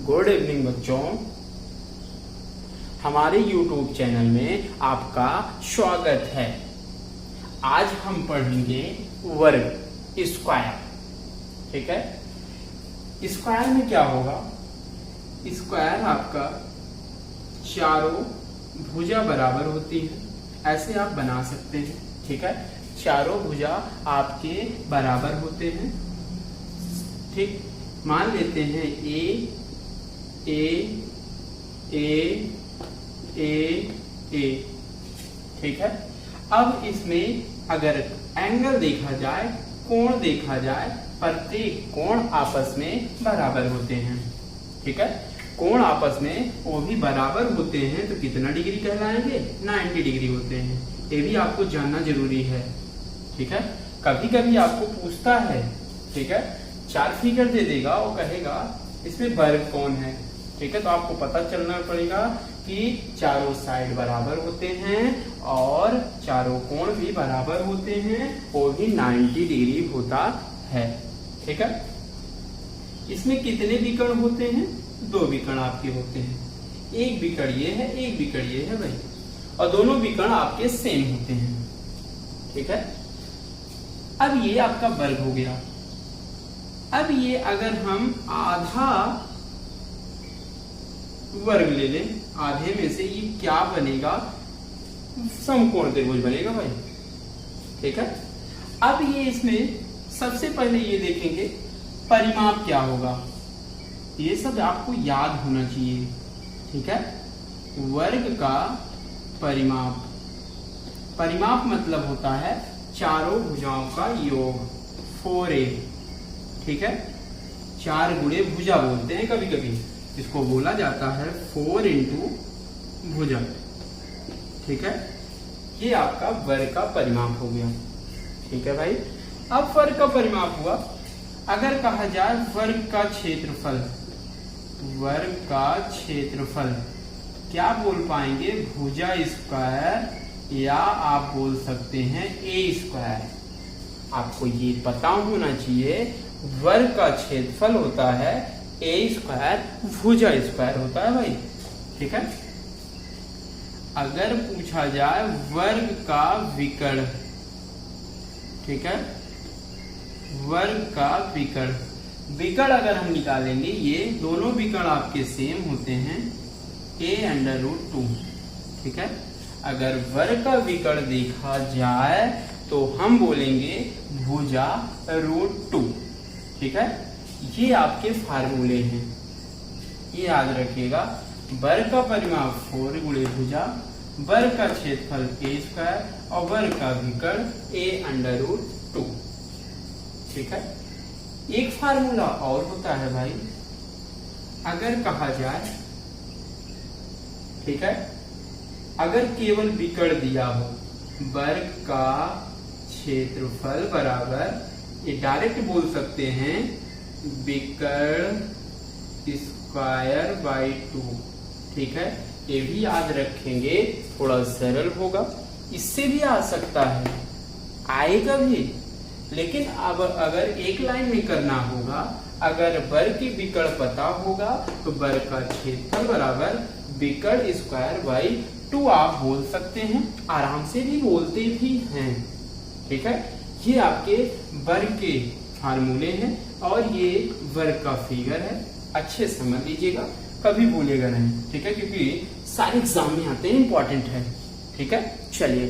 Good evening बच्चों, हमारे YouTube channel में आपका स्वागत है। आज हम पढ़ेंगे वर्ग स्क्वायर। ठीक है, स्क्वायर में क्या होगा? स्क्वायर आपका चारों भुजा बराबर होती है, ऐसे आप बना सकते हैं। ठीक है, चारों भुजा आपके बराबर होते हैं। ठीक, मान लेते हैं ए ए। ठीक है, अब इसमें अगर एंगल देखा जाए, कोण देखा जाए, प्रत्येक कोण आपस में बराबर होते हैं। ठीक है, कोण आपस में वो भी बराबर होते हैं तो कितना डिग्री कहलाएंगे? 90 डिग्री होते हैं। ये भी आपको जानना जरूरी है। ठीक है, कभी कभी आपको पूछता है, ठीक है, 4 फिगर दे देगा, वो कहेगा इसमें वर्ग कौन है। ठीक है, तो आपको पता चलना पड़ेगा कि चारों साइड बराबर होते हैं और चारों कोण भी बराबर होते हैं, वो भी 90 डिग्री होता है। ठीक है, इसमें कितने विकर्ण होते हैं? 2 विकर्ण आपके होते हैं। एक विकर्ण ये है, एक विकर्ण ये है भाई, और दोनों विकर्ण आपके सेम होते हैं। ठीक है, अब ये आपका वर्ग हो गया। अब ये अगर हम आधा वर्ग ले लें, आधे में से ये क्या बनेगा? समकोण त्रिभुज बनेगा भाई। ठीक है, अब ये इसमें सबसे पहले ये देखेंगे परिमाप क्या होगा। ये सब आपको याद होना चाहिए। ठीक है, वर्ग का परिमाप, परिमाप मतलब होता है चारों भुजाओं का योग, 4a। ठीक है, 4 गुणे भुजा बोलते हैं कभी कभी, इसको बोला जाता है 4 इंटू भुजा। ठीक है, ये आपका वर्ग का परिमाप हो गया। ठीक है भाई, अब वर्ग का परिमाप हुआ। अगर कहा जाए वर्ग का क्षेत्रफल, वर्ग का क्षेत्रफल क्या बोल पाएंगे? भुजा स्क्वायर, या आप बोल सकते हैं ए स्क्वायर। आपको ये पता होना चाहिए, वर्ग का क्षेत्रफल होता है ए स्क्वायर, भुजा स्क्वायर होता है भाई। ठीक है, अगर पूछा जाए वर्ग का विकर्ण, ठीक है, वर्ग का विकर्ण, विकर्ण अगर हम निकालेंगे, ये दोनों विकर्ण आपके सेम होते हैं, a√2। ठीक है, अगर वर्ग का विकर्ण देखा जाए तो हम बोलेंगे भुजा √2। ठीक है, ये आपके फार्मूले हैं, ये याद रखिएगा। वर्ग का परिमाप 4 गुणे भुजा, वर्ग का क्षेत्रफल ए स्क्वायर और वर्ग का विकर्ण a√2। ठीक है, एक फार्मूला और होता है भाई, अगर कहा जाए, ठीक है, अगर केवल विकर्ण दिया हो, वर्ग का क्षेत्रफल बराबर, ये डायरेक्ट बोल सकते हैं विकर्ण स्क्वायर बाई 2। ठीक है, ये भी याद रखेंगे, थोड़ा सरल होगा। इससे भी आ सकता है, आएगा भी, लेकिन अब अगर एक लाइन में करना होगा, अगर वर्ग की विकर्ण पता होगा तो वर्ग का क्षेत्रफल बराबर विकर्ण स्क्वायर बाई 2 आप बोल सकते हैं, आराम से भी बोलते भी हैं। ठीक है, ये आपके वर्ग के फार्मूले हैं और ये वर्ग का फिगर है। अच्छे समझ लीजिएगा, कभी भूलेगा नहीं। ठीक है, क्योंकि सारे एग्जाम में आते हैं, इंपॉर्टेंट है। ठीक है, चलिए,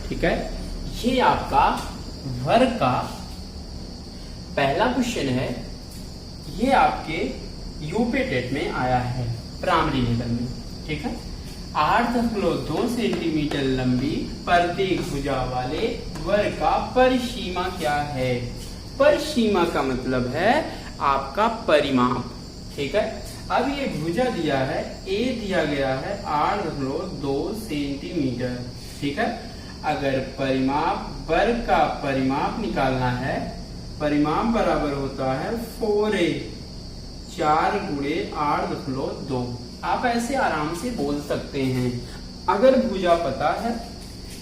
ठीक है, ये आपका वर्ग का पहला क्वेश्चन है। ये आपके यूपी टेट में आया है, प्राइमरी लेवल में। ठीक है, 8.2 सेंटीमीटर लंबी प्रत्येक भुजा वाले वर्ग का परिसीमा क्या है? परिसीमा का मतलब है आपका परिमाप। ठीक है, अब ये भुजा दिया है, ए दिया गया है 8.2 सेंटीमीटर। ठीक है, अगर परिमाप, वर्ग का परिमाप निकालना है, परिमाप बराबर होता है 4a, 4 गुणे 8.2। आप ऐसे आराम से बोल सकते हैं। अगर भुजा पता है,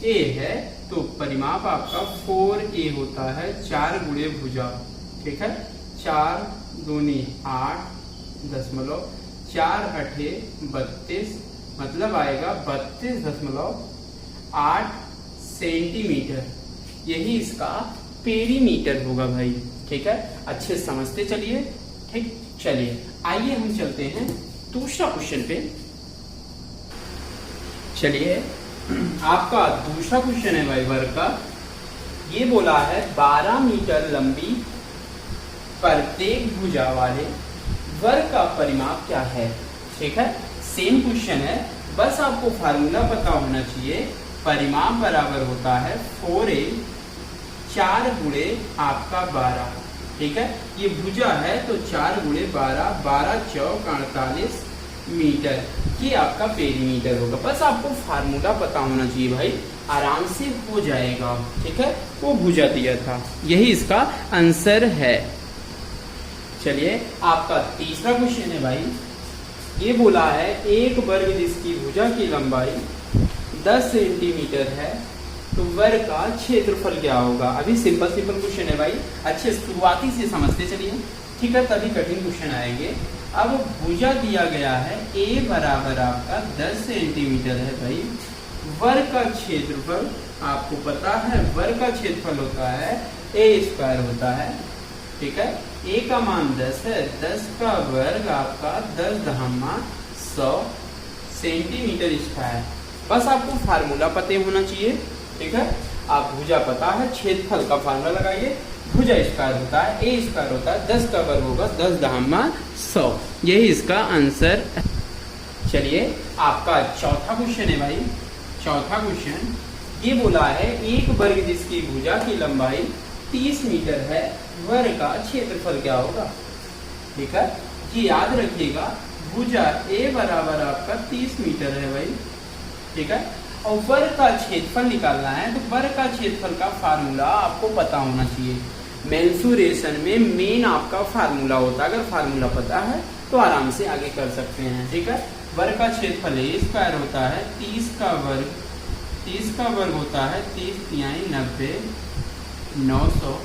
ए है, तो परिमाप आपका 4a होता है, 4 गुणे भुजा। ठीक है, 4 दूनी 8.4 अठे 32, मतलब आएगा 32.8 सेंटीमीटर। यही इसका पेरीमीटर होगा भाई। ठीक है, अच्छे से समझते चलिए। ठीक, चलिए आइए हम चलते हैं दूसरा क्वेश्चन पे। चलिए, आपका दूसरा क्वेश्चन है भाई वर्ग का। ये बोला है 12 मीटर लंबी प्रत्येक भुजा वाले वर्ग का परिमाप क्या है। ठीक है, सेम क्वेश्चन है, बस आपको फार्मूला पता होना चाहिए। परिमाप बराबर होता है 4a 4 गुणे आपका 12। ठीक है, ये भुजा है तो 4 गुणे 12, 12 चौक 48 मीटर। ये आपका पेरीमीटर होगा। बस आपको फार्मूला पता होना चाहिए भाई, आराम से हो जाएगा। ठीक है, वो भुजा दिया था, यही इसका आंसर है। चलिए, आपका तीसरा क्वेश्चन है भाई। ये बोला है एक वर्ग जिसकी भुजा की लंबाई 10 सेंटीमीटर है तो वर्ग का क्षेत्रफल क्या होगा। अभी सिंपल क्वेश्चन है भाई, अच्छे शुरुआती से समझते चलिए। ठीक है, तभी कठिन क्वेश्चन आएंगे। अब भुजा दिया गया है a बराबर आपका 10 सेंटीमीटर है भाई। वर्ग का क्षेत्रफल आपको पता है, वर्ग का क्षेत्रफल होता है a² होता है। ठीक है, a का मान 10 है, 10 का वर्ग आपका 10⁻100 सेंटीमीटर स्क्वायर। बस आपको फार्मूला पते होना चाहिए। ठीक है, आप भुजा पता है, क्षेत्रफल का फार्मूला लगाइए। भुजा स्क्वायर होता है, a स्क्वायर होता है, 10 का वर्ग होगा 10⁻100। यही इसका आंसर। चलिए, आपका चौथा क्वेश्चन है भाई। चौथा क्वेश्चन ये बोला है एक वर्ग जिसकी भुजा की लंबाई 30 मीटर है, वर्ग का क्षेत्रफल क्या होगा। ठीक है, ये याद रखिएगा, भुजा a बराबर आपका 30 मीटर है भाई। ठीक है, और वर्ग का क्षेत्रफल निकालना है तो वर्ग का क्षेत्रफल का फार्मूला आपको पता होना चाहिए। मेंसुरेशन में मेन आपका फार्मूला होता है, अगर फार्मूला पता है तो आराम से आगे कर सकते हैं। ठीक है, वर्ग का क्षेत्रफल a² होता है, 30 का वर्ग होता है 30×3 90, 900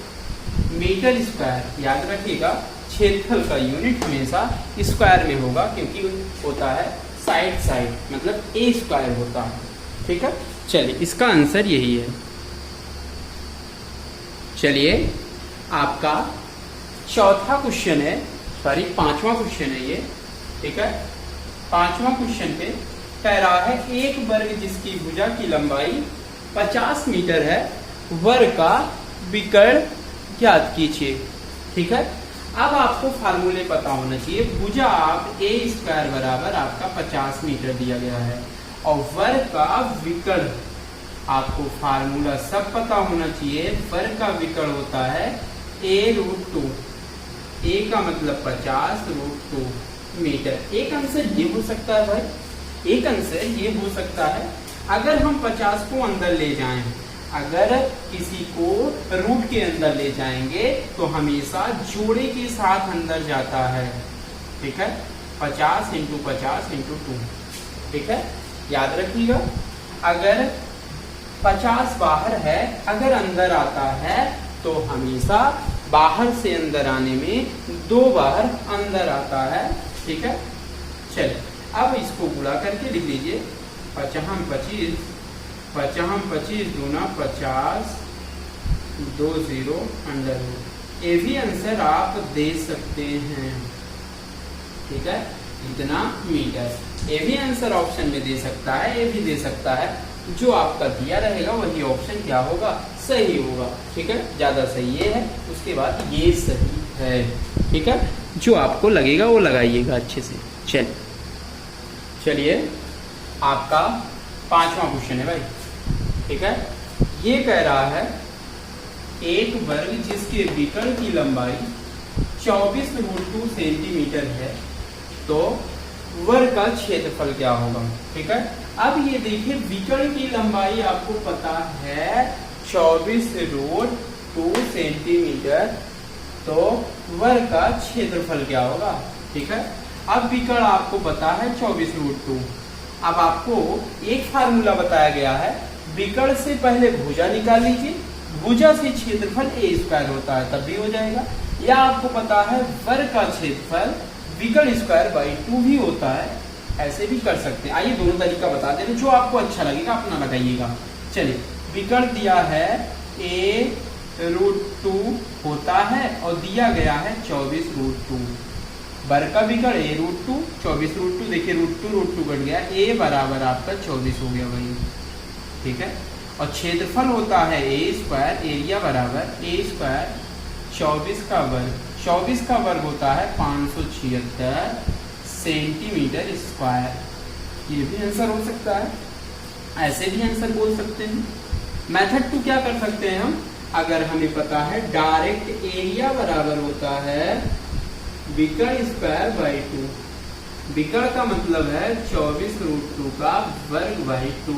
मीटर स्क्वायर। याद रखिएगा, क्षेत्रफल का यूनिट हमेशा स्क्वायर में होगा, क्योंकि होता है साइड मतलब a² होता है। ठीक है, चलिए इसका आंसर यही है। चलिए, आपका चौथा क्वेश्चन है, सॉरी 5वां क्वेश्चन है ये। ठीक है, 5वां क्वेश्चन पे कह रहा है एक वर्ग जिसकी भुजा की लंबाई 50 मीटर है, वर्ग का विकर्ण ज्ञात कीजिए। ठीक है, अब आपको फार्मूले पता होना चाहिए। भुजा आप a² बराबर आपका 50 मीटर दिया गया है, और वर्ग का विकर्ण आपको फार्मूला सब पता होना चाहिए। वर्ग का विकर्ण होता है a√2, a का मतलब 50√2 मीटर। एक आंसर ये हो सकता है भाई, एक आंसर ये हो सकता है, अगर हम 50 को अंदर ले जाएं, अगर किसी को रूट के अंदर ले जाएंगे तो हमेशा जोड़े के साथ अंदर जाता है। ठीक है, 50 × 50 × 2। ठीक है, याद रखिएगा, अगर 50 बाहर है, अगर अंदर आता है तो हमेशा बाहर से अंदर आने में 2 बार अंदर आता है। ठीक है, चलिए अब इसको गुणा करके लिख लीजिए। 55 25, 55 दूना 50, 2 0 √। ये भी आंसर आप दे सकते हैं। ठीक है, इतना मीटर, ये भी आंसर ऑप्शन में दे सकता है, ये भी दे सकता है। जो आपका दिया रहेगा वही ऑप्शन क्या होगा, सही होगा। ठीक है, ज्यादा सही ये है, उसके बाद ये सही है। ठीक है, जो आपको लगेगा वो लगाइएगा अच्छे से। चलिए आपका 5वां क्वेश्चन है भाई। ठीक है, ये कह रहा है एक वर्ग जिसके विकर्ण की लंबाई 24√2 सेंटीमीटर है तो वर्ग का क्षेत्रफल क्या होगा। ठीक है, अब ये देखिए, विकर्ण की लंबाई आपको पता है 24√2 सेंटीमीटर, तो वर्ग का क्षेत्रफल क्या होगा। ठीक है, अब विकर्ण आपको पता है 24√2। अब आपको एक फार्मूला बताया गया है, विकर्ण से पहले भुजा निकाल लीजिए, भुजा से क्षेत्रफल ए स्क्वायर होता है तब भी हो जाएगा। या आपको पता है वर्ग का क्षेत्रफल विकर्ण स्क्वायर बाई 2 भी होता है, ऐसे भी कर सकते हैं। आइए दोनों तरीका बता दे रहे, जो आपको अच्छा लगेगा अपना लगाइएगा। चलिए, विकर्ण दिया है a√2 होता है और दिया गया है 24√2। वर्ग का विकर्ण a√2, 24√2, देखिए √2 कट गया, a बराबर आपका 24 हो गया भाई, ठीक है। और क्षेत्रफल होता है ए स्क्वायर, एरिया बराबर ए स्क्वायर 24 का वर्ग, 24 का वर्ग होता है 576 सेंटीमीटर स्क्वायर। ये भी आंसर हो सकता है, ऐसे भी आंसर बोल सकते हैं। मेथड 2 क्या कर सकते हैं हम, अगर हमें पता है डायरेक्ट एरिया बराबर होता है विकर्ण स्क्वायर बाई 2। विकर्ण का मतलब है 24√2 का वर्ग बाई 2,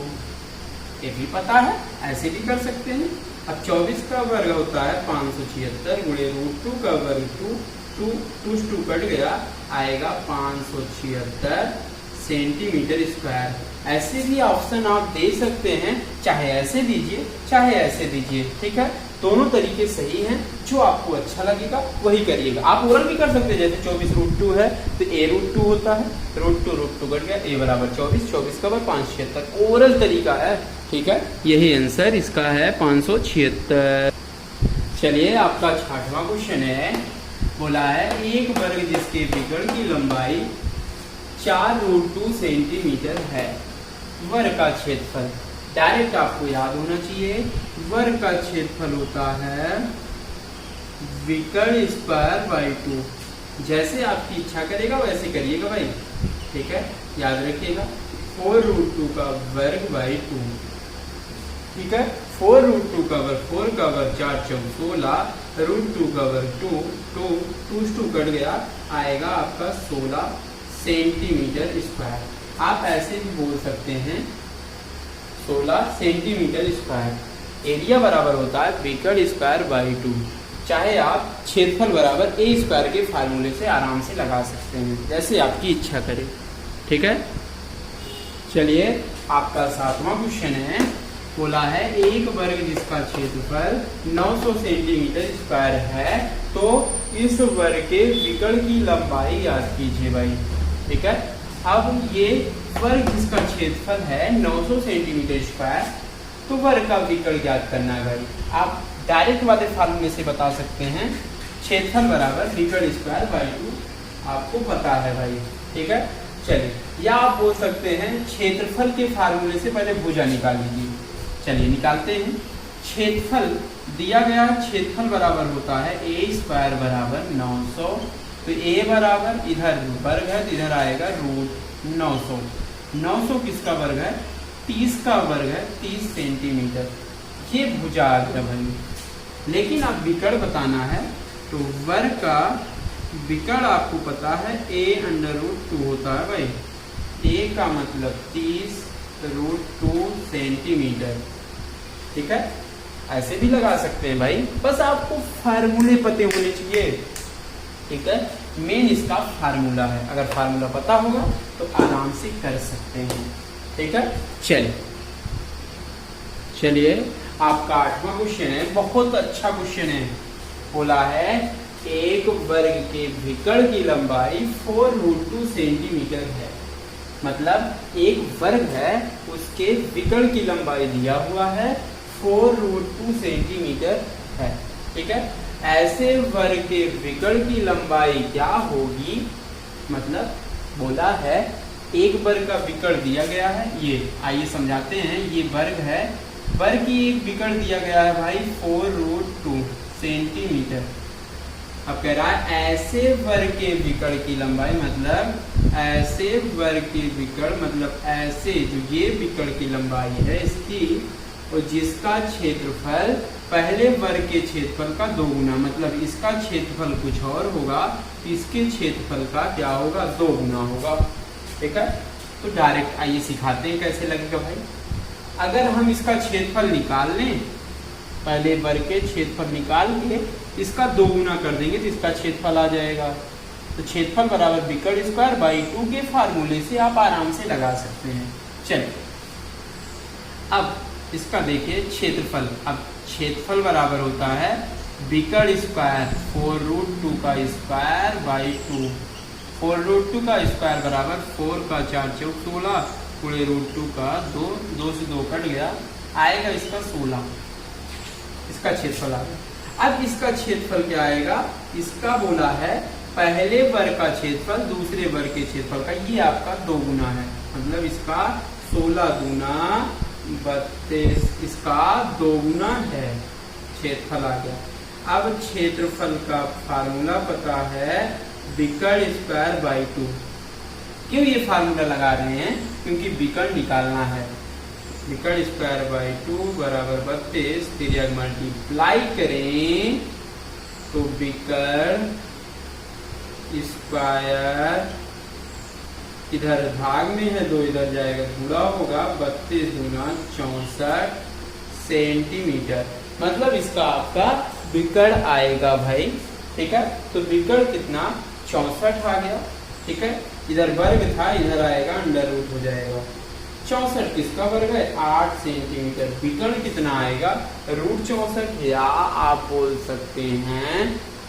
ये भी पता है, ऐसे भी कर सकते हैं। अब 24 का वर्ग होता है 576 गुणे √2 का वर्ग 2 कट गया, आएगा 576 सेंटीमीटर स्क्वायर। ऐसे भी ऑप्शन आप दे सकते हैं, चाहे ऐसे दीजिए चाहे ऐसे दीजिए, ठीक है। दोनों तरीके सही हैं, जो आपको अच्छा लगेगा वही करिएगा। आप ओरल भी कर सकते हैं, जैसे 24√2 है तो a√2 होता है, √2 कट गया, a बराबर 24 का वर्ग 576, ओरल तरीका है, ठीक है। यही आंसर इसका है 576। चलिए, आपका 6वां क्वेश्चन है, बोला है एक वर्ग जिसके विकर्ण की लंबाई 4√2 सेंटीमीटर है, वर्ग का क्षेत्रफल। डायरेक्ट आपको याद होना चाहिए, वर्ग का क्षेत्रफल होता है विकर्ण स्क्वायर बाई 2। जैसे आपकी इच्छा करेगा वैसे करिएगा भाई, ठीक है, याद रखिएगा। 4√2 का वर्ग बाई 2, ठीक है। 4√2 का वर्ग, 4 का वर्ग 4 चौक 16, √2 का वर्ग 2 कट गया, आएगा आपका 16 सेंटीमीटर स्क्वायर। आप ऐसे भी बोल सकते हैं 16 सेंटीमीटर स्क्वायर। एरिया बराबर होता है विकर्ण स्क्वायर बाई 2। चाहे आप क्षेत्रफल बराबर ए स्क्वायर के फार्मूले से आराम से लगा सकते हैं, जैसे आपकी इच्छा करे, ठीक है। चलिए, आपका 7वां क्वेश्चन है, बोला है एक वर्ग जिसका क्षेत्रफल 900 सेंटीमीटर स्क्वायर है, तो इस वर्ग के विकर्ण की लंबाई याद कीजिए भाई, ठीक है। अब ये वर्ग जिसका क्षेत्रफल है 900 सेंटीमीटर स्क्वायर, तो वर्ग का विकर्ण ज्ञात करना है भाई। आप डायरेक्ट वाले फार्मूले से बता सकते हैं, क्षेत्रफल बराबर विकर्ण स्क्वायर बाई 2, आपको पता है भाई, ठीक है। चलिए, या आप बोल सकते हैं क्षेत्रफल के फार्मूले से पहले भुजा निकाल लीजिए। चलिए, निकालते हैं। क्षेत्रफल दिया गया, क्षेत्रफल बराबर होता है ए स्क्वायर बराबर 900, तो ए बराबर इधर वर्ग है, इधर आएगा √900। 900 किसका वर्ग है, 30 का वर्ग है, 30 सेंटीमीटर। ये भुजा आ गया भाई। लेकिन अब विकर्ण बताना है, तो वर्ग का विकर्ण आपको पता है a√2 होता है भाई। a का मतलब 30√2 सेंटीमीटर, ठीक है। ऐसे भी लगा सकते हैं भाई, बस आपको फार्मूले पते होने चाहिए, ठीक है। मेन इसका फार्मूला है, अगर फार्मूला पता होगा तो आराम से कर सकते हैं, ठीक है। चलिए, आपका 8वां क्वेश्चन है, बहुत अच्छा क्वेश्चन है। बोला है एक वर्ग के विकर्ण की लंबाई 4√2 सेंटीमीटर है, मतलब एक वर्ग है उसके विकर्ण की लंबाई दिया हुआ है 4√2 सेंटीमीटर है, ठीक है। ऐसे वर्ग के विकर्ण की लंबाई क्या होगी, मतलब बोला है एक वर्ग का विकर्ण दिया गया है, ये आइए समझाते हैं। ये वर्ग है, वर्ग की एक विकर्ण दिया गया है भाई 4√2 सेंटीमीटर। अब कह रहा है ऐसे वर्ग के विकर्ण की लंबाई, मतलब ऐसे वर्ग के विकर्ण मतलब ऐसे जो ये विकर्ण की लंबाई है इसकी, और जिसका क्षेत्रफल पहले वर्ग के क्षेत्रफल का 2 गुना, मतलब इसका क्षेत्रफल कुछ और होगा, इसके क्षेत्रफल का क्या होगा 2 गुना होगा, ठीक है। तो डायरेक्ट आइए सिखाते हैं कैसे लगेगा भाई। अगर हम इसका क्षेत्रफल निकाल लें, पहले वर्ग के क्षेत्रफल निकाल के इसका 2 गुना कर देंगे तो इसका क्षेत्रफल आ जाएगा। तो क्षेत्रफल बराबर विकर्ण स्क्वायर बाई 2 के फार्मूले से आप आराम से लगा सकते हैं। चलिए, अब इसका देखिए क्षेत्रफल। अब क्षेत्रफल बराबर होता है विकर्ण स्क्वायर 4√2 का स्क्वायर बाई 2। 4√2 का स्क्वायर बराबर 4 का 4 चौक 16 पूरे √2 का 2 से 2 कट गया, आएगा इसका 16। इसका क्षेत्रफल आ गया। अब इसका क्षेत्रफल क्या आएगा, इसका बोला है पहले वर्ग का क्षेत्रफल दूसरे वर्ग के क्षेत्रफल का, ये आपका 2 गुना है, मतलब इसका 16 गुना 32, इसका 2 गुना है, क्षेत्रफल आ गया। अब क्षेत्रफल का फार्मूला पता है विकर्ण स्क्वायर बाई 2। क्यों ये फार्मूला लगा रहे हैं, क्योंकि विकर्ण निकालना है। विकर्ण स्क्वायर बाई 2 बराबर 32, फिर अगर मल्टीप्लाई करें तो विकर्ण स्क्वायर इधर भाग में है 2, इधर जाएगा गुणा होगा 32 गुना 64 सेंटीमीटर, मतलब इसका आपका विकर्ण आएगा भाई। ठीक है, तो विकर्ण कितना 64 आ गया। ठीक है, इधर वर्ग था, इधर आएगा अंडर रूट हो जाएगा। 64 किसका वर्ग है 8 सेंटीमीटर। विकर्ण कितना आएगा √64, या आप बोल सकते हैं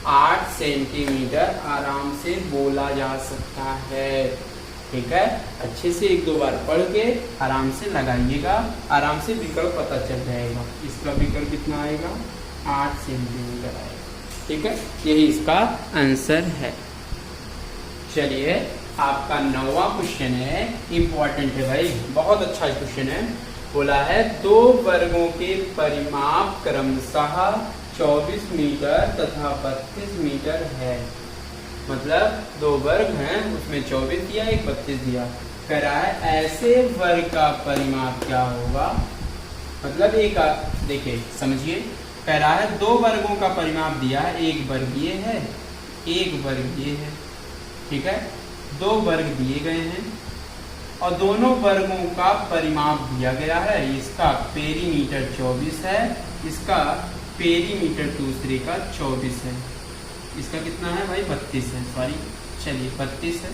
8 सेंटीमीटर आराम से बोला जा सकता है। ठीक है, अच्छे से 1-2 बार पढ़ के आराम से लगाइएगा, आराम से विकर्ण पता चल जाएगा। इसका विकर्ण कितना आएगा 8 सेंटीमीटर आएगा। ठीक है, यही इसका आंसर है। चलिए, आपका 9वां क्वेश्चन है, इंपॉर्टेंट है भाई, बहुत अच्छा क्वेश्चन है। बोला है 2 वर्गों के परिमाप क्रमशः 24 मीटर तथा 32 मीटर है। मतलब 2 वर्ग हैं, उसमें 24 दिया, एक 32 दिया। कह रहा है ऐसे वर्ग का परिमाप क्या होगा, मतलब एक, देखिए समझिए, कह रहा है 2 वर्गों का परिमाप दिया है, एक वर्ग ये है, एक वर्ग ये है। ठीक है, 2 वर्ग दिए गए हैं और दोनों वर्गों का परिमाप दिया गया है। इसका पेरीमीटर 24 है, इसका पेरीमीटर दूसरे का 24 है। इसका कितना है भाई 32 है, सॉरी, चलिए 32 है,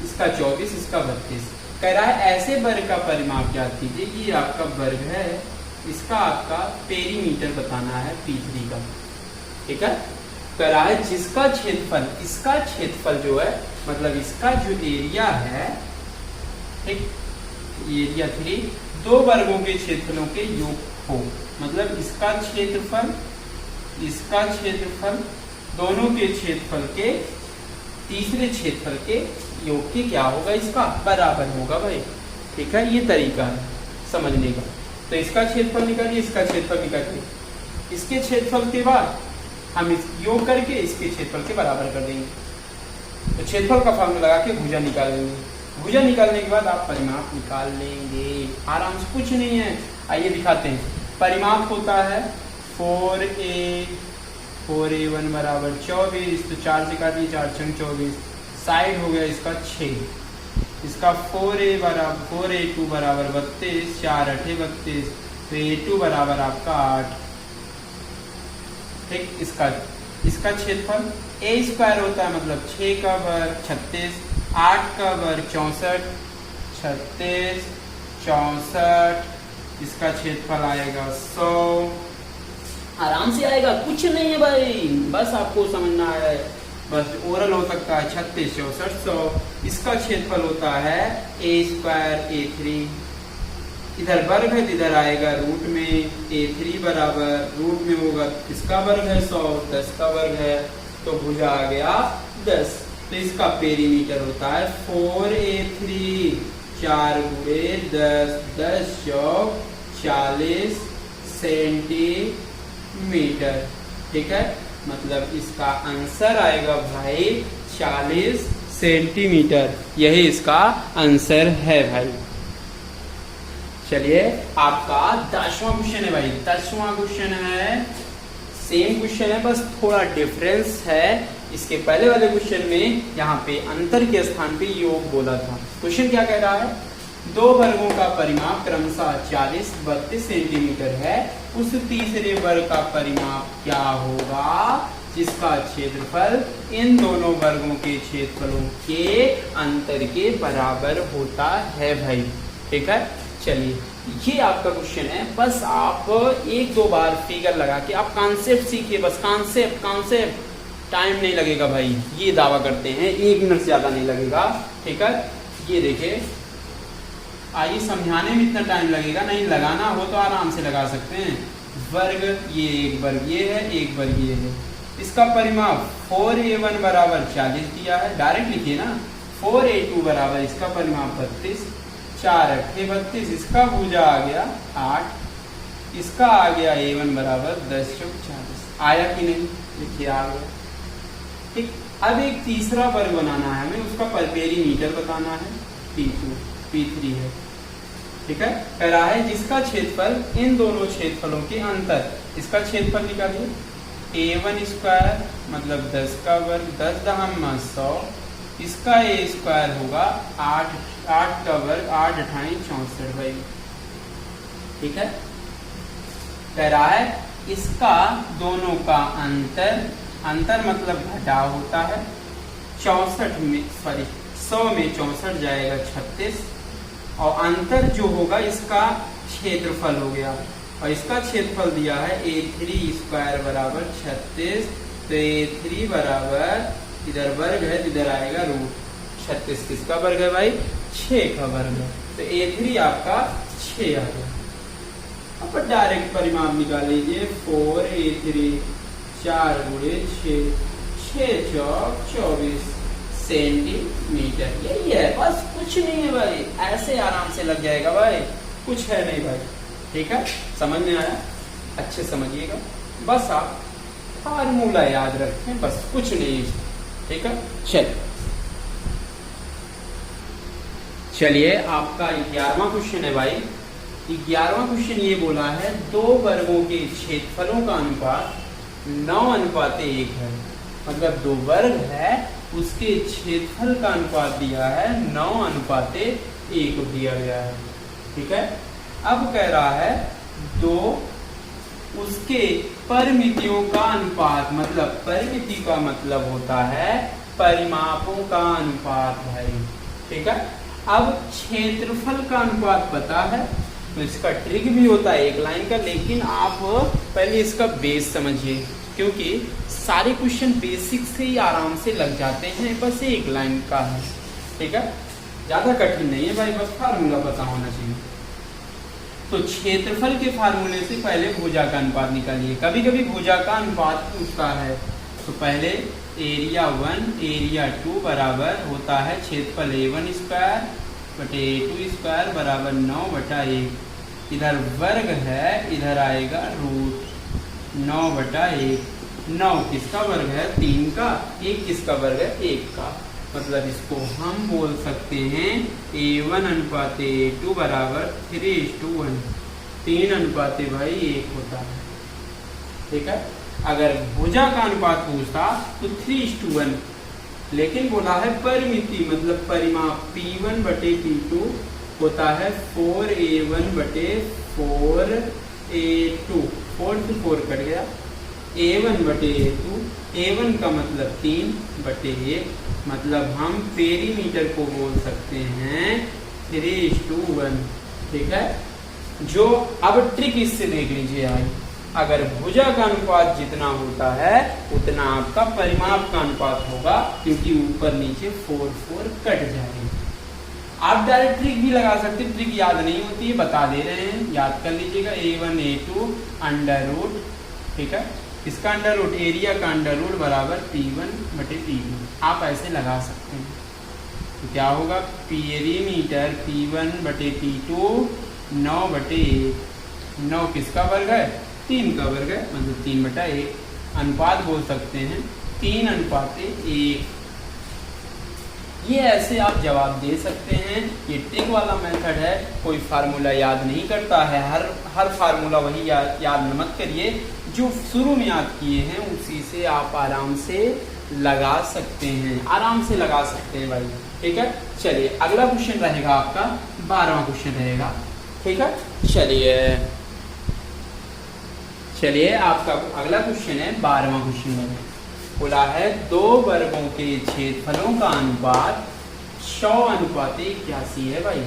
इसका 24, इसका 32। कह रहा है ऐसे वर्ग का परिमाप ज्ञात कीजिए, ये आपका वर्ग है, इसका आपका पेरीमीटर बताना है P3 का। ठीक है, कह रहा है जिसका क्षेत्रफल, इसका क्षेत्रफल जो है, मतलब इसका जो एरिया है, ठीक, एरिया 3 2 वर्गों के क्षेत्रफलों के योग हो, मतलब इसका क्षेत्रफल, इसका क्षेत्रफल, दोनों के क्षेत्रफल के तीसरे क्षेत्रफल के योग के क्या होगा, इसका बराबर होगा भाई। ठीक है, ये तरीका है समझने का। तो इसका क्षेत्रफल निकालिए, इसका क्षेत्रफल निकालिए, इसके क्षेत्रफल के बाद हम इस योग करके इसके क्षेत्रफल के बराबर कर देंगे। तो क्षेत्रफल का फॉर्मूला लगा के भुजा निकाल लेंगे। भुजा निकालने के बाद आप परिमाप निकाल लेंगे, आराम से, कुछ नहीं है। आइए दिखाते हैं। परिमाप होता है 4a1 बराबर 24, तो 4 से काटिए, 4 छंग 24, साइड हो गया इसका 6, इसका 4a2 बराबर 32, 4 8 32, तो a2 बराबर आपका 8। ठीक, इसका क्षेत्रफल a स्क्वायर होता है, मतलब 6 का वर्ग 36, 8 का वर्ग 64, 36 64, इसका क्षेत्रफल आएगा 100। आराम से आएगा, कुछ नहीं है भाई, बस आपको समझना है, बस ओरल हो सकता है 36 64 100। इसका क्षेत्रफल होता है a स्क्वायर a3, इधर वर्ग है, इधर आएगा रूट में, a3 बराबर रूट में होगा, इसका वर्ग है 100, 10 का वर्ग है, तो भुजा आ गया 10। तो इसका पेरीमीटर होता है 4a3, 4 गुणे 10, 10 चौक 40 सेंटीमीटर। ठीक है, मतलब इसका आंसर आएगा भाई 40 सेंटीमीटर, यही इसका आंसर है भाई। चलिए, आपका 10वां क्वेश्चन है भाई, 10वां क्वेश्चन है, सेम क्वेश्चन है, बस थोड़ा डिफरेंस है। इसके पहले वाले क्वेश्चन में यहाँ पे अंतर के स्थान पे योग बोला था। क्वेश्चन क्या कह रहा है, 2 वर्गों का परिमाप क्रमशः 40 32 सेंटीमीटर है, उस तीसरे वर्ग का परिमाप क्या होगा जिसका क्षेत्रफल इन दोनों वर्गों के क्षेत्रफलों के अंतर के बराबर होता है भाई। ठीक है, चलिए ये आपका क्वेश्चन है, बस आप एक दो बार फिगर लगा के आप कॉन्सेप्ट सीखिए, बस कॉन्सेप्ट टाइम नहीं लगेगा भाई, ये दावा करते हैं 1 मिनट से ज्यादा नहीं लगेगा। ठीक है, ये देखिए आइए समझाने में इतना टाइम लगेगा नहीं, लगाना हो तो आराम से लगा सकते हैं। वर्ग ये एक वर्ग ये है, एक वर्ग ये है, इसका परिमाप 4a1 बराबर 40 दिया है, डायरेक्ट लिखिए ना। 4a2 बराबर इसका परिमाप 32, 4 8 32, इसका भुजा आ गया 8, इसका आ गया a1 बराबर 10 चौक 40। आया कि नहीं? लिखिए आ गया। ठीक, अब एक तीसरा वर्ग बनाना है हमें, उसका पेरीमीटर बताना है, P2 P3 है। ठीक है, कह रहा है जिसका क्षेत्रफल इन दोनों क्षेत्रफलों के अंतर, इसका क्षेत्रफल निकालिए, a1 स्क्वायर मतलब 10 का वर्ग, 10 दहम 100, इसका a स्क्वायर होगा 8 का वर्ग, 8 अठाई 64 भाई। ठीक है, कह रहा है इसका दोनों का अंतर मतलब घटाव होता है, 100 में 64 जाएगा 36, और अंतर जो होगा इसका क्षेत्रफल हो गया, और इसका क्षेत्रफल दिया है a3 स्क्वायर बराबर 36, तो a3 बराबर इधर वर्ग है, इधर आएगा रूट 36, किसका वर्ग है भाई? 6 का वर्ग है, तो a3 आपका 6 आ गया। अब डायरेक्ट परिमाप निकाल लीजिए, 4a3 4 गुणे 6 चौक 24 सेंटीमीटर, यही है, बस कुछ नहीं है भाई, ऐसे आराम से लग जाएगा भाई, कुछ है नहीं भाई। ठीक है, समझ में आया? अच्छे समझिएगा, बस आप फार्मूला याद रखें, बस कुछ नहीं। ठीक है, चलिए आपका 11वां क्वेश्चन है भाई। 11वां क्वेश्चन ये बोला है दो वर्गों के क्षेत्रफलों का अनुपात 9:1 है, मतलब दो वर्ग है उसके क्षेत्रफल का अनुपात दिया है 9:1 दिया गया है। ठीक है, अब कह रहा है दो उसके परिमितियों का अनुपात, मतलब परिमिति का मतलब होता है परिमापों का अनुपात भाई। ठीक है, अब क्षेत्रफल का अनुपात पता है तो इसका ट्रिक भी होता है एक लाइन का, लेकिन आप पहले इसका बेस समझिए, क्योंकि सारे क्वेश्चन बेसिक से ही आराम से लग जाते हैं, बस एक लाइन का है। ठीक है, ज्यादा कठिन नहीं है भाई, बस फार्मूला पता होना चाहिए। तो क्षेत्रफल के फार्मूले से पहले भुजा का अनुपात निकालिए। कभी कभी भुजा का अनुपात पूछता है, तो पहले एरिया 1 एरिया 2 बराबर होता है क्षेत्रफल a1 स्क्वायर बटे a2 स्क्वायर बराबर 9/1, इधर वर्ग है, इधर आएगा रूट 9/1। 9 किसका वर्ग है? 3 का। 1 किसका वर्ग है? 1 का। मतलब इसको हम बोल सकते हैं a1 अनुपात a2 बराबर 3:1, 3 भाई 1 होता है। ठीक है, अगर भुजा का अनुपात पूछता तो 3:1, लेकिन बोला है परिमिति मतलब परिमाप P1 बटे P2 होता है 4a1 बटे 4a2, 4 से 4 कट गया, a1 बटे a2, a1 का मतलब 3/1, मतलब हम पेरीमीटर को बोल सकते हैं 3:1। ठीक है, जो अब ट्रिक इससे देख लीजिए आई, अगर भुजा का अनुपात जितना होता है उतना आपका परिमाप का अनुपात होगा, क्योंकि ऊपर नीचे 4 कट जाएंगे। आप डायरेक्ट ट्रिक भी लगा सकते हैं, ट्रिक याद नहीं होती है, बता दे रहे हैं, याद कर लीजिएगा। a1 a2 अंडर रूट, ठीक है, इसका अंडर रूट, एरिया का अंडर रूट बराबर P1 बटे P2, आप ऐसे लगा सकते हैं। तो क्या होगा? पेरीमीटर P1 बटे P2 9/1, 9 किसका वर्ग है? 3 का वर्ग है, मतलब 3/1। अनुपात बोल सकते हैं 3:1। ये ऐसे आप जवाब दे सकते हैं, ये ट्रिक वाला मेथड है। कोई फार्मूला याद नहीं करता है, हर फार्मूला वही याद मत करिए, जो शुरू में याद किए हैं उसी से आप आराम से लगा सकते हैं, आराम से लगा सकते हैं भाई। ठीक है, चलिए अगला क्वेश्चन रहेगा आपका 12वां क्वेश्चन रहेगा। ठीक है, चलिए आपका अगला क्वेश्चन है 12वां क्वेश्चन। बोला है दो वर्गों के क्षेत्रफलों का अनुपात 100:81 है भाई।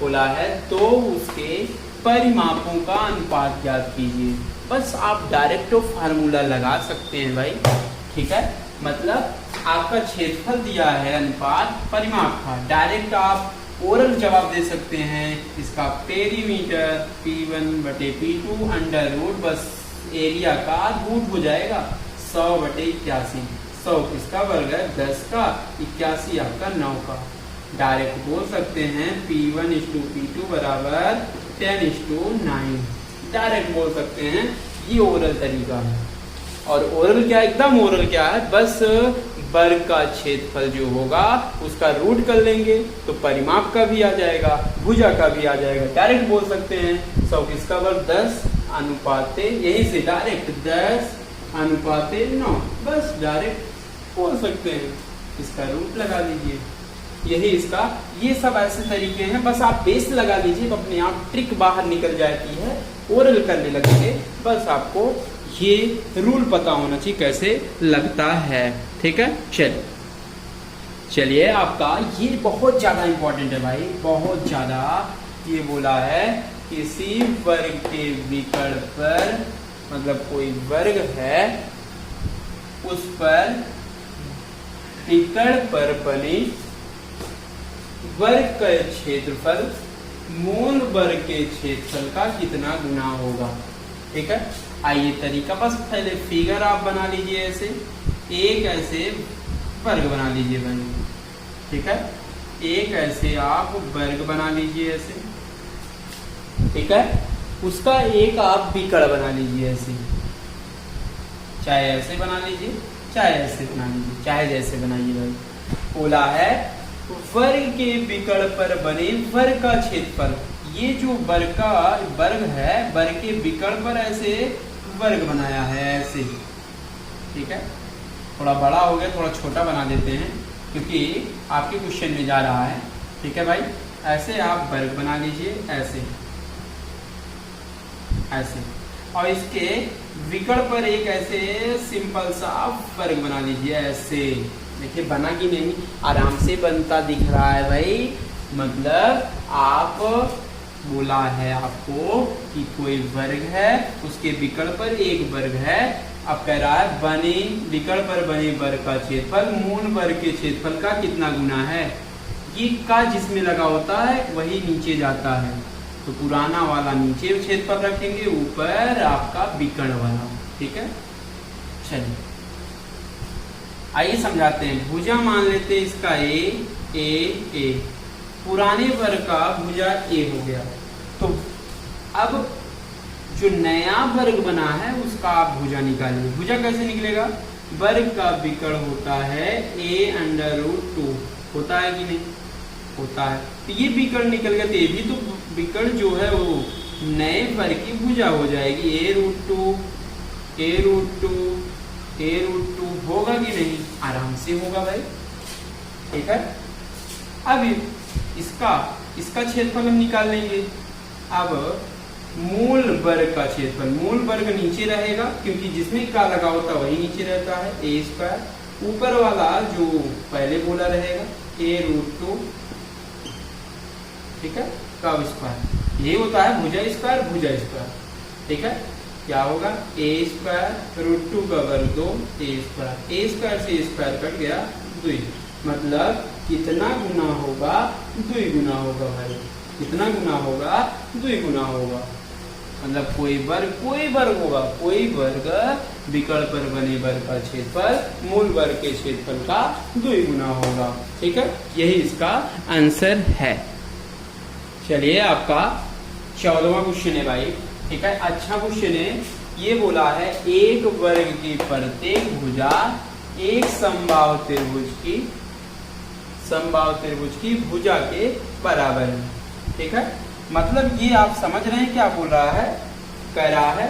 बोला है तो उसके परिमापों का अनुपात ज्ञात कीजिए। बस आप डायरेक्ट फार्मूला लगा सकते हैं भाई, ठीक है। मतलब आपका क्षेत्रफल दिया है अनुपात परिमाप का, डायरेक्ट आप ओरल जवाब दे सकते हैं। इसका पेरीमीटर P1/P2 अंडर रूट, बस एरिया का रूट हो जाएगा 100/81। 100 किसका वर्ग है? 10 का, 81 आपका 9 का। डायरेक्ट बोल सकते हैं P1:P2 बराबर 10:9। डायरेक्ट बोल सकते हैं, ये ओरल तरीका है। और ओरल क्या, एकदम ओरल क्या है, बस वर्ग का क्षेत्रफल जो होगा उसका रूट कर लेंगे तो परिमाप का भी आ जाएगा, भुजा का भी आ जाएगा। डायरेक्ट बोल सकते हैं 100 किसका वर्ग 10 अनुपाते, यही से डायरेक्ट 10/9, बस डायरेक्ट बोल सकते हैं। इसका रूट लगा लीजिए, यही इसका, ये सब ऐसे तरीके हैं। बस आप बेस लगा लीजिए, अपने आप ट्रिक बाहर निकल जाती है। ओरल करने लगेंगे, बस आपको ये रूल पता होना चाहिए कैसे लगता है, ठीक है। चलिए आपका ये बहुत ज्यादा इंपॉर्टेंट है भाई, बहुत ज्यादा। ये बोला है किसी वर्ग के विकर्ण पर, मतलब कोई वर्ग है उस पर विकर्ण पर बने वर्ग का क्षेत्रफल मूल वर्ग के क्षेत्रफल का कितना गुना होगा, ठीक है। आइए तरीका, बस पहले फिगर आप बना लीजिए, ऐसे एक ऐसे वर्ग बना लीजिए भाई, ठीक है। एक ऐसे आप वर्ग बना लीजिए ऐसे, ठीक है। उसका एक आप विकर्ण बना लीजिए ऐसे, चाहे ऐसे बना लीजिए चाहे ऐसे बना लीजिए, चाहे जैसे बनाइए भाई। बोला है वर्ग के विकर्ण पर बने वर्ग का क्षेत्रफल, ये जो वर्ग का वर्ग है, वर्ग के विकर्ण पर ऐसे वर्ग बनाया है ऐसे, ठीक है। थोड़ा बड़ा हो गया, थोड़ा छोटा बना देते हैं क्योंकि आपके क्वेश्चन में जा रहा है, ठीक है भाई। ऐसे आप वर्ग बना लीजिए ऐसे ऐसे, और इसके विकर्ण पर एक ऐसे सिंपल सा वर्ग बना लीजिए ऐसे। देखिए बना कि नहीं, आराम से बनता दिख रहा है भाई। मतलब आप बोला है आपको कि कोई वर्ग है, उसके विकर्ण पर एक वर्ग है। अब कह रहा है बने विकर्ण पर बने वर्ग का क्षेत्रफल मूल वर्ग के क्षेत्रफल का कितना गुना है। ये का जिसमें लगा होता है वही नीचे जाता है, तो पुराना वाला नीचे क्षेत्रफल रखेंगे, ऊपर आपका विकर्ण वाला, ठीक है। चलिए आइए समझाते हैं। भुजा मान लेते हैं इसका ए, पुराने वर्ग का भुजा ए हो गया। तो अब जो नया वर्ग बना है उसका आप भुजा निकालिए। भुजा कैसे निकलेगा? वर्ग का विकर्ण होता है a√2, होता है कि नहीं? होता है। तो ये विकर्ण निकल गया, तो ये भी तो विकर्ण जो है वो नए वर्ग की भुजा हो जाएगी। a√2 होगा कि नहीं? आराम से होगा भाई, ठीक है। अब इसका क्षेत्रफल हम निकाल लेंगे। अब मूल वर्ग का क्षेत्रफल, मूल वर्ग नीचे रहेगा क्योंकि जिसमें का लगा होता है वही नीचे रहता है, a²। ऊपर वाला जो पहले बोला रहेगा a√2, ठीक है, का स्क्वायर। ये होता है भुजा स्क्वायर, ठीक है। क्या होगा? a²√2 का वर्ग 2, a² से a² कट गया 2, मतलब कितना गुना होगा? 2 गुना होगा भाई। कितना गुना होगा? 2 गुना होगा। मतलब कोई वर्ग होगा, कोई वर्ग विकर्ण पर बने वर्ग का क्षेत्रफल मूल वर्ग के क्षेत्रफल का 2 गुना होगा, ठीक है। यही इसका आंसर है। चलिए आपका 14वां क्वेश्चन है भाई, ठीक है। अच्छा क्वेश्चन है। ये बोला है एक वर्ग की प्रत्येक भुजा एक समबाहु त्रिभुज की भुजा के बराबर है, ठीक है। मतलब ये आप समझ रहे हैं क्या बोल रहा है? कह रहा है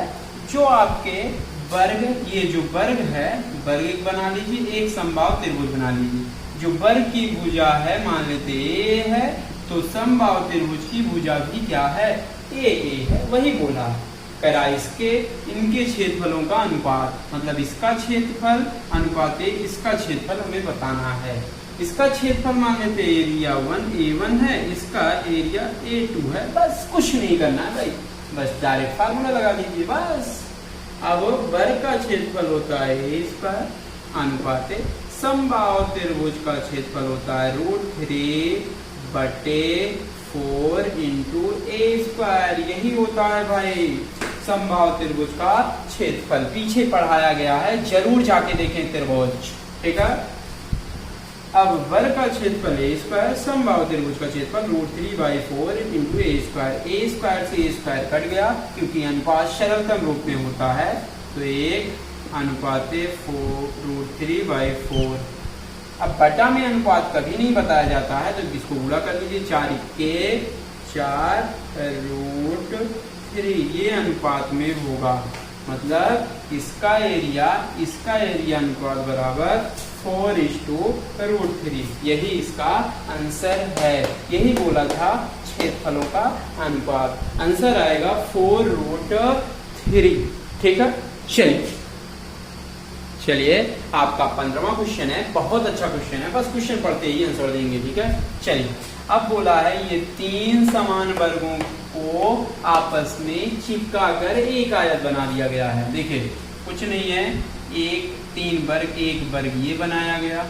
जो आपके वर्ग, ये जो वर्ग है, वर्ग एक बना लीजिए, एक समबाहु त्रिभुज बना लीजिए। जो वर्ग की भुजा है मान लेते ए है, तो समबाहु त्रिभुज की भुजा भी क्या है? ए है, वही बोला। कह रहा इनके क्षेत्रफलों का अनुपात, मतलब इसका क्षेत्रफल अनुपात इसका क्षेत्रफल हमें बताना है। इसका क्षेत्रफल मान लेते हैं एरिया 1 A1 है, इसका एरिया A2 है। बस कुछ नहीं करना है भाई, बस डायरेक्ट फार्मूला लगा दीजिए बस। अब वर्ग का क्षेत्रफल होता है ए स्क्वायर अनुपात समबाहु त्रिभुज का क्षेत्रफल होता है √3/4 इंटू ए स्क्वायर। यही होता है भाई समबाहु त्रिभुज का क्षेत्रफल। पीछे पढ़ाया गया है, जरूर जाके देखें त्रिभुज, ठीक है। अब वर्ग का क्षेत्रफल ए स्क्वायर समबाहु त्रिभुज का क्षेत्रफल √3/4 इंटू ए स्क्वायर। ए स्क्वायर से ए स्क्वायर कट गया क्योंकि अनुपात सरलतम रूप में होता है, तो 1/4√3/4। अब बटा में अनुपात कभी नहीं बताया जाता है, तो इसको गुणा कर लीजिए 4 × 4√3। ये अनुपात में होगा, मतलब इसका एरिया अनुपात बराबर 4:√3। यही इसका आंसर है। यही बोला था क्षेत्रफलों का अनुपात। आंसर आएगा 4√3, ठीक है। चलिए आपका 15वां क्वेश्चन है, बहुत अच्छा क्वेश्चन है, बस क्वेश्चन पढ़ते ही आंसर देंगे, ठीक है। चलिए अब बोला है ये 3 समान वर्गों को आपस में चिपका कर एक आयत बना दिया गया है। देखिए कुछ नहीं है, 3 वर्ग, एक वर्ग ये बनाया गया,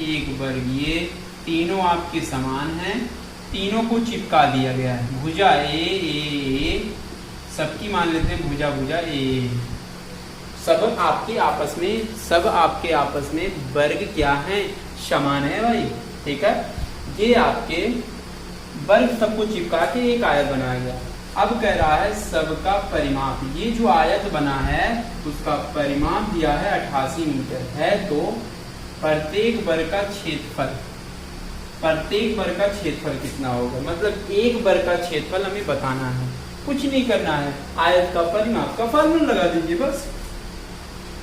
एक वर्ग ये, तीनों आपके समान हैं, तीनों को चिपका दिया गया है। भुजा ए सबकी मान लेते हैं भुजा ए। सब आपके आपस में वर्ग क्या है, समान है भाई, ठीक है। ये आपके वर्ग सबको चिपका के एक आयत बनाया गया। अब कह रहा है सबका परिमाप, ये जो आयत बना है उसका परिमाप दिया है 88 मीटर है। तो प्रत्येक वर्ग का क्षेत्रफल कितना होगा, मतलब एक वर्ग का क्षेत्रफल हमें बताना है, कुछ नहीं करना है। आयत का परिमाप का फॉर्मूला लगा दीजिए बस।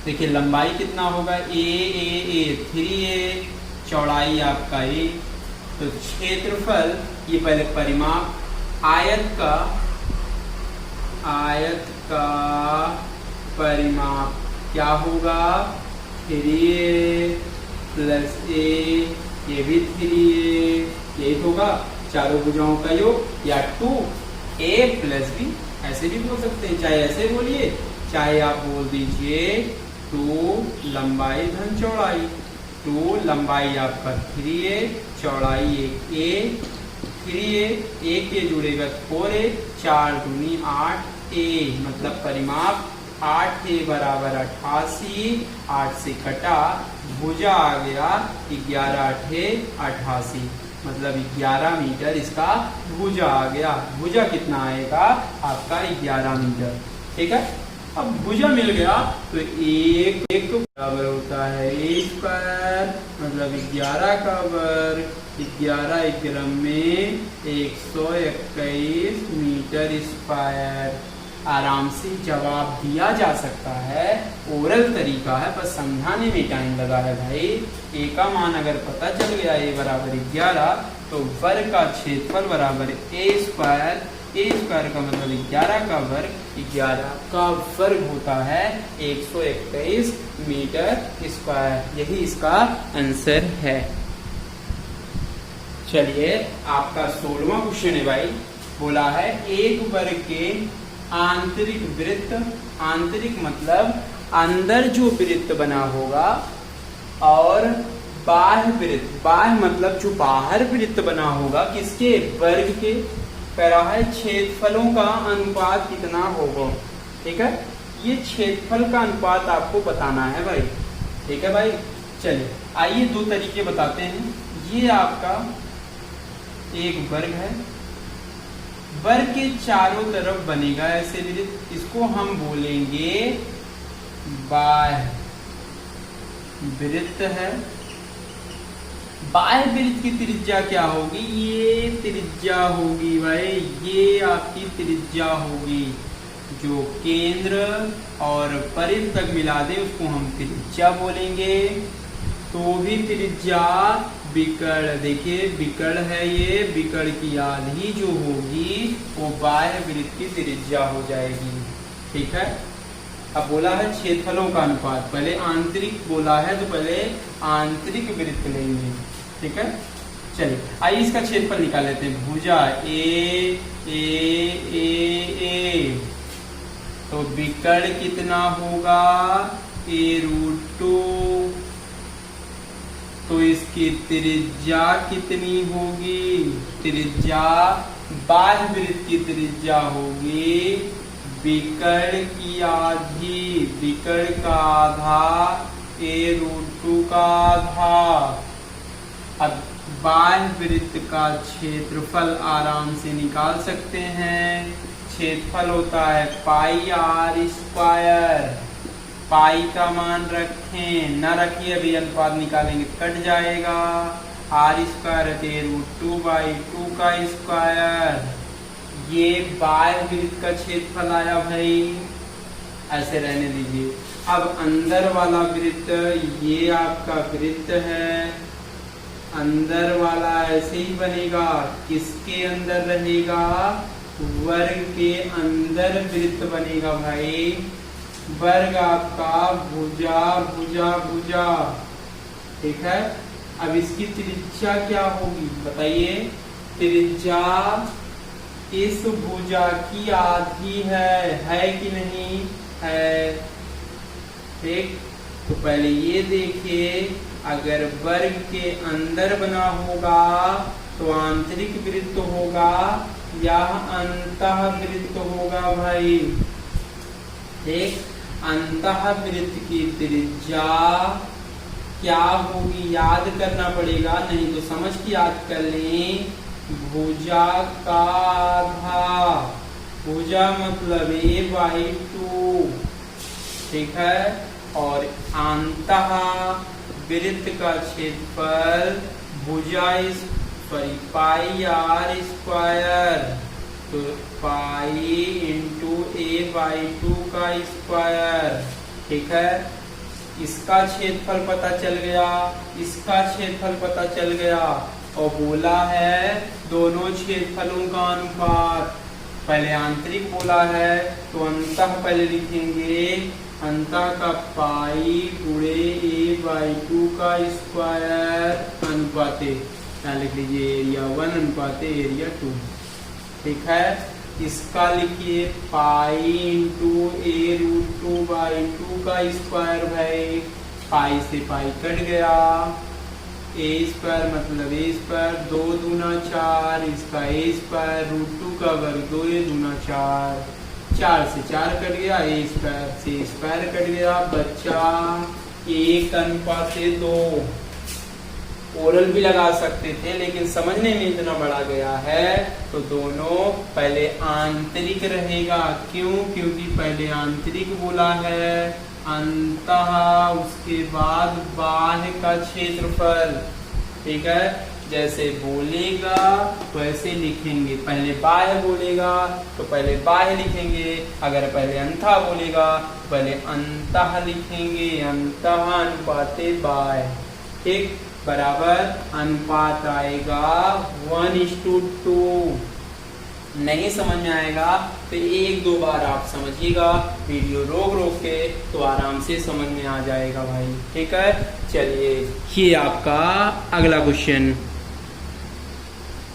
देखिए लंबाई कितना होगा, ए 3a, चौड़ाई आपका ए, तो क्षेत्रफल, ये पहले परिमाप, आयत का परिमाप क्या होगा, 3a + a, ये भी 3a, यही होगा चारों भुजाओं का योग, या 2a + b, ऐसे भी बोल सकते हैं, चाहे ऐसे बोलिए चाहे आप बोल दीजिए 2 लंबाई धन चौड़ाई। 2 लंबाई आपका 3a, चौड़ाई 1a, 3a, 1 के जुड़ेगा 4a, 4 दूनी 8a, मतलब परिमाप 8a बराबर 88, 8 से कटा भुजा आ गया 11 × 8 = 88, मतलब 11 मीटर इसका भुजा आ गया। भुजा कितना आएगा आपका 11 मीटर, ठीक है। अब भुजा मिल गया तो एक बराबर होता है ए स्क्वायर, मतलब 11 का वर्ग, 11 × में 121 मीटर स्क्वायर। आराम से जवाब दिया जा सकता है, ओरल तरीका है, बस समझाने में टाइम लगा है भाई। ए का मान अगर पता चल गया ए बराबर 11, तो वर्ग का क्षेत्रफल बराबर ए स्क्वायर। ए स्क्वायर का मतलब 11 का वर्ग, 11 का वर्ग होता है 121 मीटर स्क्वायर। यही इसका आंसर है। चलिए आपका 16वां क्वेश्चन है भाई, बोला है एक वर्ग के आंतरिक वृत्त, आंतरिक मतलब अंदर जो वृत्त बना होगा, और बाह्य वृत्त, बाह्य मतलब जो बाहर वृत्त बना होगा, किसके, वर्ग के, कह रहा है क्षेत्रफलों का अनुपात कितना होगा, ठीक है। ये क्षेत्रफल का अनुपात आपको बताना है भाई, ठीक है भाई। चलिए आइए 2 तरीके बताते हैं। ये आपका एक वर्ग है, वर्ग के चारों तरफ बनेगा ऐसे वृत्त, इसको हम बोलेंगे बाह्य वृत्त है। बाह्य वृत्त की त्रिज्या क्या होगी, ये त्रिज्या होगी भाई, ये आपकी त्रिज्या होगी। जो केंद्र और परिध तक मिला दे उसको हम त्रिज्या बोलेंगे। तो भी त्रिज्या विकर्ण, देखिए विकर्ण है ये, विकर्ण की आधी जो होगी वो बाह्य वृत्त की त्रिज्या हो जाएगी, ठीक है। अब बोला है क्षेत्रफलों का अनुपात, पहले आंतरिक बोला है तो पहले आंतरिक वृत्त लेंगे। ठीक है, चलिए आइए इसका क्षेत्रफल निकाल लेते हैं। भुजा ए ए ए ए, तो विकर्ण कितना होगा a√2, तो इसकी त्रिज्या कितनी होगी, त्रिज्या बाह्य वृत्त की त्रिज्या होगी विकर्ण की आधी, विकर्ण का आधा a√2 का आधा। अब बाह्य वृत्त का क्षेत्रफल आराम से निकाल सकते हैं। क्षेत्रफल होता है पाई r स्क्वायर, पाई का मान रखें, न रखिए अभी अनुपात निकालेंगे कट जाएगा। r स्क्वायर √2/2 का स्क्वायर, ये बाह्य वृत्त का क्षेत्रफल आया भाई, ऐसे रहने दीजिए। अब अंदर वाला वृत्त, ये आपका वृत्त है, अंदर वाला ऐसे ही बनेगा, किसके अंदर रहेगा, वर्ग के अंदर वृत्त बनेगा भाई। वर्ग आपका भुजा भुजा भुजा, ठीक है। अब इसकी त्रिज्या क्या होगी बताइए, त्रिज्या इस भुजा की आधी है कि नहीं है, ठीक। तो पहले ये देखिए, अगर वर्ग के अंदर बना होगा तो आंतरिक वृत्त होगा या अंतः वृत्त होगा भाई, ठीक। अंतः वृत्त की त्रिज्या क्या होगी याद करना पड़ेगा, नहीं तो समझ के याद कर लें। भुजा का आधा, भुजा मतलब a/2, ठीक है। और अंतः वृत्त का क्षेत्रफल भुजा पाई r स्क्वायर, तो पाई इंटू a/2 का स्क्वायर, ठीक है। इसका क्षेत्रफल पता चल गया, इसका क्षेत्रफल पता चल गया, और बोला है दोनों क्षेत्रफलों का अनुपात। पहले आंतरिक बोला है तो अंतः पहले लिखेंगे, अंतः का पाई गुणे a/2 का स्क्वायर अनुपाते, यहाँ लिख लीजिए एरिया 1 अनुपाते एरिया 2, ठीक है। इसका लिखिए पाई इंटू a√2/2 का स्क्वायर भाई, पाई से पाई कट गया, a स्क्वायर मतलब a स्क्वायर, 2 दूना 4, इसका a स्क्वायर √2 का वर्ग 2 a दूना 4, 4 से 4 कट गया, a स्क्वायर से स्क्वायर कट गया, बच्चा 1:2। ओरल भी लगा सकते थे लेकिन समझने में इतना बड़ा गया है तो दोनों पहले आंतरिक रहेगा। क्यों? क्योंकि पहले आंतरिक बोला है, अंतः उसके बाद बाह्य का क्षेत्रफल, ठीक है। जैसे बोलेगा वैसे लिखेंगे, पहले बाह्य बोलेगा तो पहले बाह्य लिखेंगे, अगर पहले अंतः बोलेगा तो पहले अंतः लिखेंगे, अंतः अनुपाते बाह्य, ठीक, बराबर अनुपात आएगा 1:2। नहीं समझ में आएगा तो 1-2 बार आप समझिएगा, वीडियो रोक के तो आराम से समझ में आ जाएगा भाई, ठीक है। चलिए ये आपका अगला क्वेश्चन,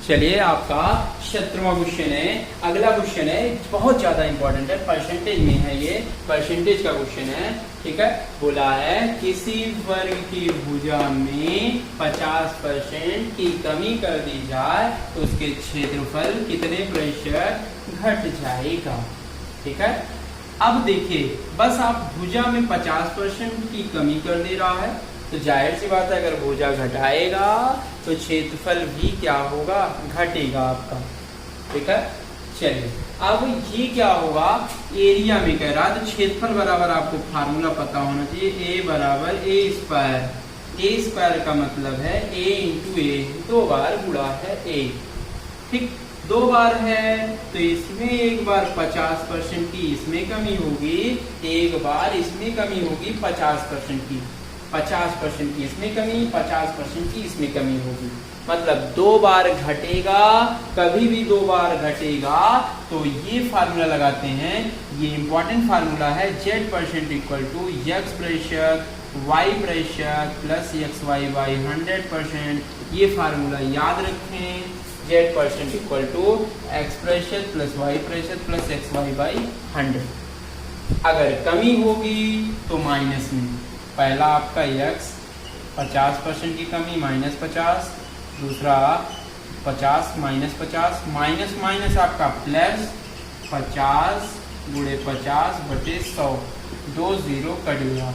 चलिए आपका 17वां क्वेश्चन है। अगला क्वेश्चन है बहुत ज्यादा इंपॉर्टेंट है, परसेंटेज में है, ये परसेंटेज का क्वेश्चन है, ठीक है। बोला है किसी वर्ग की भुजा में 50% की कमी कर दी जाए तो उसके क्षेत्रफल कितने प्रतिशत घट जाएगा, ठीक है। अब देखिए बस आप भुजा में 50% की कमी कर दे रहा है तो जाहिर सी बात है अगर भुजा घटाएगा तो क्षेत्रफल भी क्या होगा, घटेगा आपका, ठीक है। चलिए अब ये क्या होगा, एरिया में कह रहा है तो क्षेत्रफल बराबर आपको फार्मूला पता होना चाहिए, a बराबर a स्क्वायर, a स्क्वायर का मतलब है a इंटू a, 2 बार गुणा है a, ठीक, 2 बार है तो इसमें एक बार 50% की इसमें कमी होगी, एक बार इसमें कमी होगी 50% की, 50% की इसमें कमी, 50% की इसमें कमी होगी, मतलब 2 बार घटेगा, कभी भी 2 बार घटेगा तो ये फार्मूला लगाते हैं, ये इंपॉर्टेंट फार्मूला है, z% इक्वल टू x प्रतिशत वाई प्रतिशत प्लस एक्स वाई बाई 100%। ये फार्मूला याद रखें, Z percent equal to X प्रतिशत प्लस वाई प्रतिशत प्लस एक्स वाई बाई 100। अगर कमी होगी तो माइनस में, पहला आपका एक्स 50% की कमी -50, दूसरा 50 -50, माइनस माइनस आपका प्लस 50 गुणे 50 बटे 100, 2 0 कट गया,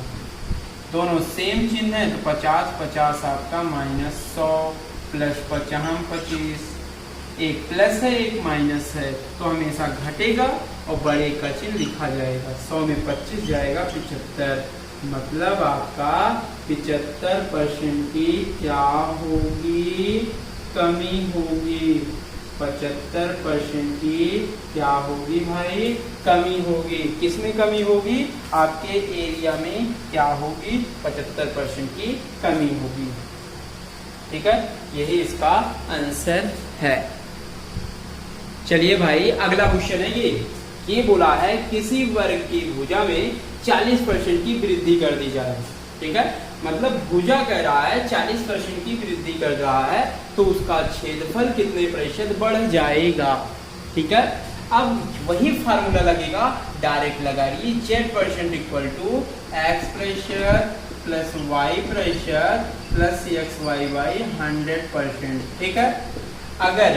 दोनों सेम चिन्ह है तो 50 50 आपका -100 प्लस 50 25, एक प्लस है एक माइनस है तो हमेशा घटेगा और बड़े का चिन्ह लिखा जाएगा। 100 में 25 जाएगा 75, मतलब आपका 75% की क्या होगी, कमी होगी। 75% की क्या होगी भाई, कमी होगी। किसमें कमी होगी, आपके एरिया में क्या होगी, 75% की कमी होगी। ठीक है, यही इसका आंसर है। चलिए भाई अगला क्वेश्चन है ये बोला है किसी वर्ग की भुजा में 40% की वृद्धि कर दी जाए। ठीक है, मतलब भुजा कह रहा है 40% की वृद्धि कर रहा है तो उसका क्षेत्रफल कितने प्रतिशत बढ़ जाएगा। ठीक है, अब वही फार्मूला लगेगा, डायरेक्ट लगा रही Z percent equal to X प्रतिशत प्लस वाई प्रतिशत प्लस एक्स वाई बाई 100%। ठीक है, अगर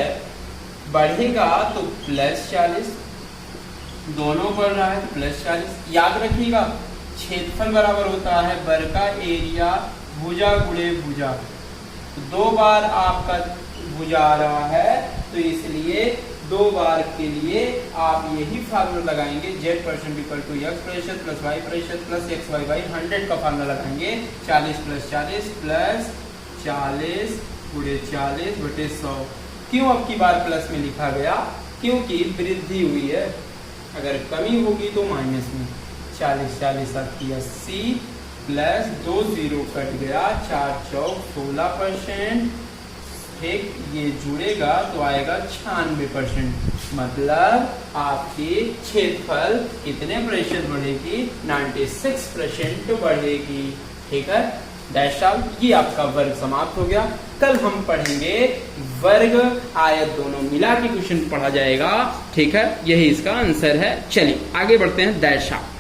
बढ़ेगा तो प्लस 40, दोनों बढ़ रहा है तो प्लस 40। याद रखिएगा क्षेत्रफल बराबर होता है वर्ग का एरिया भुजा गुणे भुजा, तो 2 बार आपका भुजा आ रहा है तो इसलिए 2 बार के लिए आप यही फार्मूला लगाएंगे, Z percent equal to X प्रतिशत प्लस वाई प्रतिशत प्लस एक्स वाई बाई 100 का फार्मूला लगाएंगे। 40 प्लस 40 प्लस 40 गुणे 40 बटे 100। क्यों अब की बार प्लस में लिखा गया, क्योंकि वृद्धि हुई है, अगर कमी होगी तो माइनस में। 40 40 आपकी 80 प्लस 2 0 कट गया, 4 चौक 16%। ठीक, ये जुड़ेगा तो आएगा 96%, मतलब आपकी क्षेत्रफल कितने प्रतिशत बढ़ेगी, 96% बढ़ेगी। ठीक है, दैट्स ऑल। ये आपका वर्ग समाप्त हो गया। कल हम पढ़ेंगे वर्ग आयत दोनों मिला के क्वेश्चन पढ़ा जाएगा। ठीक है, यही इसका आंसर है। चलिए आगे बढ़ते हैं, दैट्स ऑल।